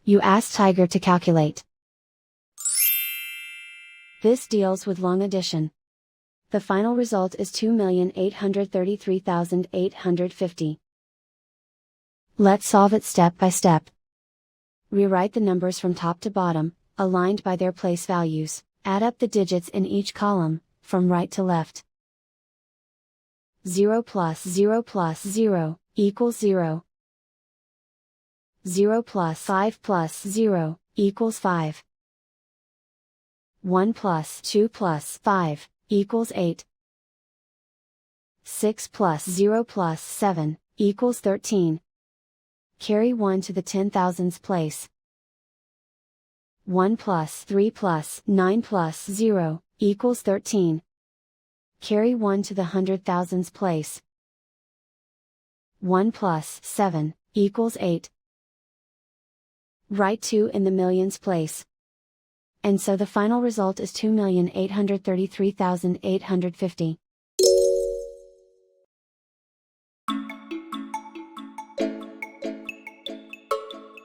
You ask Tiger to calculate. This deals with long addition. The final result is 2,833,850. Let's solve it step by step. Rewrite the numbers from top to bottom, aligned by their place values. Add up the digits in each column, from right to left. 0 plus 0 plus 0, equals 0. 0 plus 5 plus 0, equals 5. 1 plus 2 plus 5, equals 8. 6 plus 0 plus 7, equals 13. Carry 1 to the 10,000s place. 1 plus 3 plus 9 plus 0, equals 13. Carry 1 to the 100,000s place. 1 plus 7, equals 8. Write 2 in the millions place. And so the final result is 2,833,850.